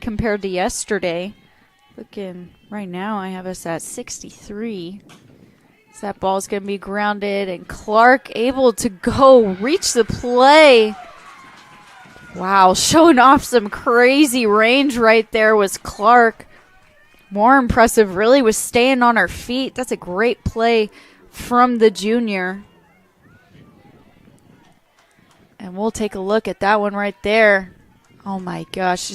compared to yesterday. Looking right now, I have us at 63. So that ball's going to be grounded, and Clark able to go reach the play. Wow, showing off some crazy range right there was Clark. More impressive really was staying on her feet. That's a great play from the junior. And we'll take a look at that one right there. Oh my gosh,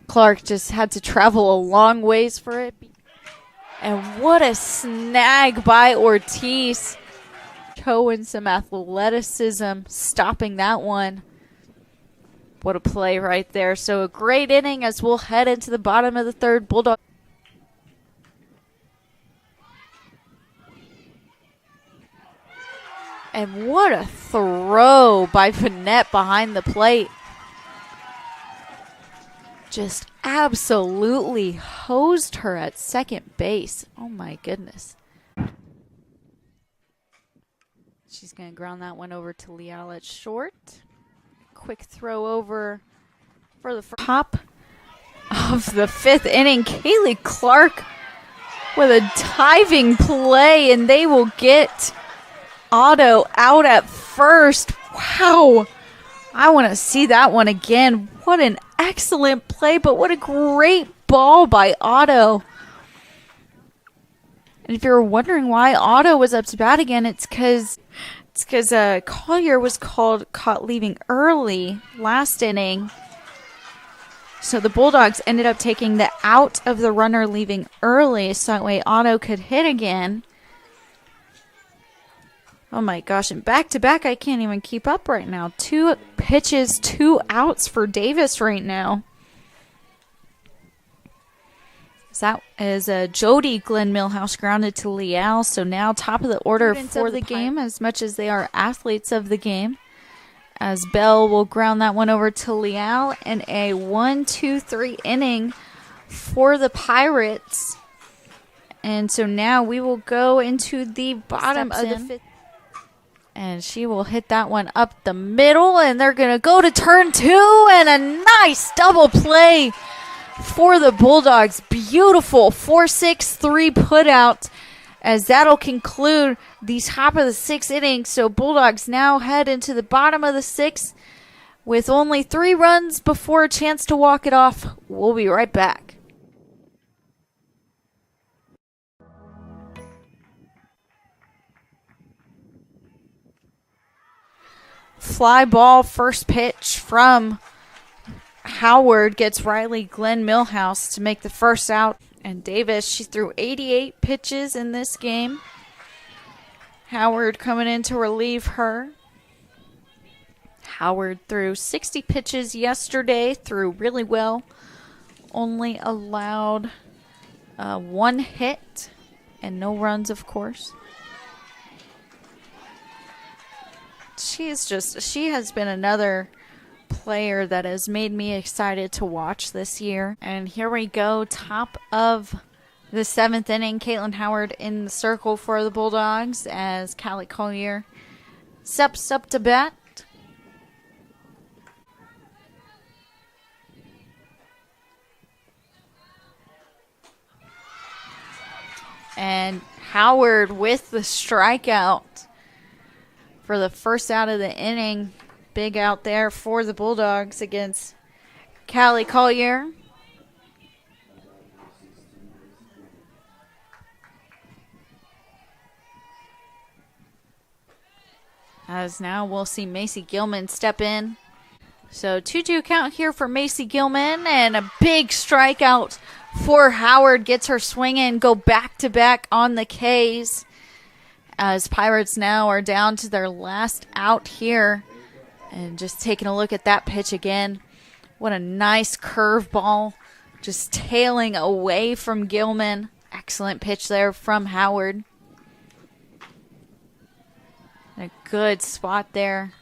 Clark just had to travel a long ways for it. And what a snag by Ortiz. Showing some athleticism, stopping that one. What a play right there. So a great inning as we'll head into the bottom of the third. Bulldog. And what a throw by Vanette behind the plate. Just absolutely hosed her at second base. Oh my goodness. She's going to ground that one over to Leal at short. Quick throw over for the top of the fifth inning. Kaylee Clark with a diving play, and they will get Otto out at first. Wow. I want to see that one again. What an excellent play, but what a great ball by Otto. And if you're wondering why Otto was up to bat again, it's because Collier was caught leaving early last inning. So the Bulldogs ended up taking the out of the runner leaving early, so that way Otto could hit again. Oh my gosh, and back-to-back, I can't even keep up right now. 2 pitches, 2 outs for Davis right now. So that is Jody Glenn Millhouse grounded to Leal. So now top of the order for the game, as much as they are athletes of the game. As Bell will ground that one over to Leal in a 1-2-3 inning for the Pirates. And so now we will go into the bottom of the fifth. And she will hit that one up the middle, and they're going to go to turn 2, and a nice double play for the Bulldogs. Beautiful 4-6-3 put out, as that'll conclude the top of the 6th inning. So Bulldogs now head into the bottom of the 6th with only 3 runs before a chance to walk it off. We'll be right back. Fly ball, first pitch from Howard gets Riley Glenn Millhouse to make the first out. And Davis, she threw 88 pitches in this game. Howard coming in to relieve her. Howard threw 60 pitches yesterday, threw really well. Only allowed 1 hit and no runs, of course. She has been another player that has made me excited to watch this year. And here we go, top of the 7th inning. Caitlin Howard in the circle for the Bulldogs as Callie Collier steps up to bat. And Howard with the strikeout for the first out of the inning. Big out there for the Bulldogs against Callie Collier. As now we'll see Macy Gilman step in. So 2-2 count here for Macy Gilman, and a big strikeout for Howard. Gets her swinging, go back-to-back on the Ks. As Pirates now are down to their last out here. And just taking a look at that pitch again. What a nice curveball. Just tailing away from Gilman. Excellent pitch there from Howard. A good spot there.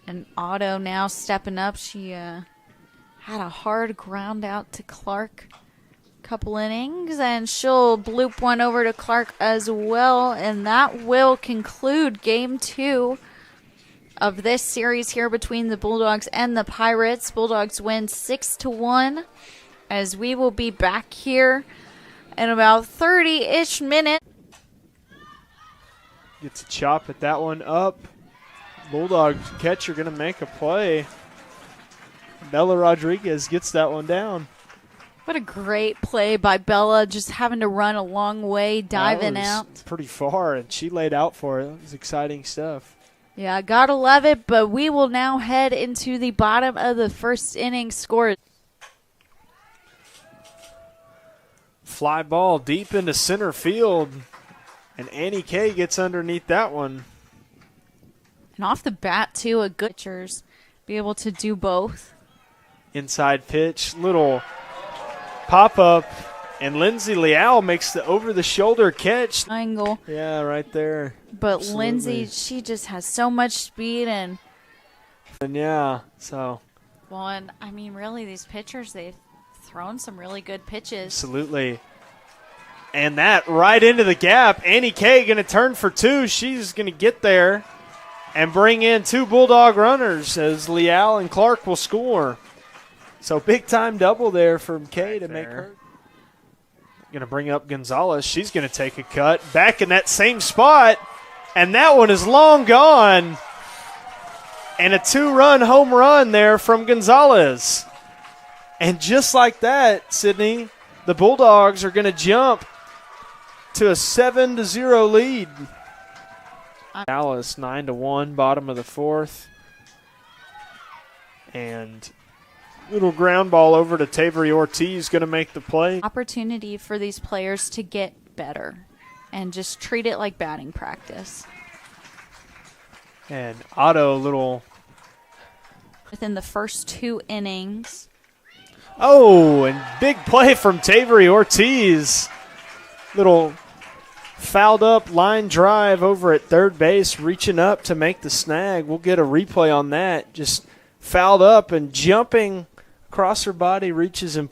And Otto now stepping up. She had a hard ground out to Clark couple innings, and she'll bloop one over to Clark as well, and that will conclude game 2 of this series here between the Bulldogs and the Pirates. Bulldogs win 6-1, as we will be back here in about 30-ish minutes. Gets a chop at that one up. Bulldog catcher going to make a play. Bella Rodriguez gets that one down. What a great play by Bella, just having to run a long way, diving out. Pretty far, and she laid out for it. It was exciting stuff. Yeah, gotta love it, but we will now head into the bottom of the first inning score. Fly ball deep into center field, and Annie Kay gets underneath that one. And off the bat, too, a good pitchers be able to do both. Inside pitch, little pop-up, and Lindsay Leal makes the over-the-shoulder catch. Angle. Yeah, right there. But Absolutely. Lindsay, she just has so much speed and yeah, so. well, and I mean, really, these pitchers, they've thrown some really good pitches. Absolutely. And that right into the gap. Annie Kay going to turn for 2. She's going to get there and bring in 2 Bulldog runners as Leal and Clark will score. So big-time double there from Kay to make her. Going to bring up Gonzalez. She's going to take a cut. Back in that same spot. And that one is long gone. And a 2-run home run there from Gonzalez. And just like that, Sydney, the Bulldogs are going to jump to a 7-0 lead. Dallas 9-1, bottom of the 4th. And little ground ball over to Tavery Ortiz, going to make the play. Opportunity for these players to get better and just treat it like batting practice. And Otto, little. Within the first 2 innings. Oh, and big play from Tavery Ortiz. Little fouled up line drive over at third base, reaching up to make the snag. We'll get a replay on that. Just fouled up and jumping across her body, reaches and pulls.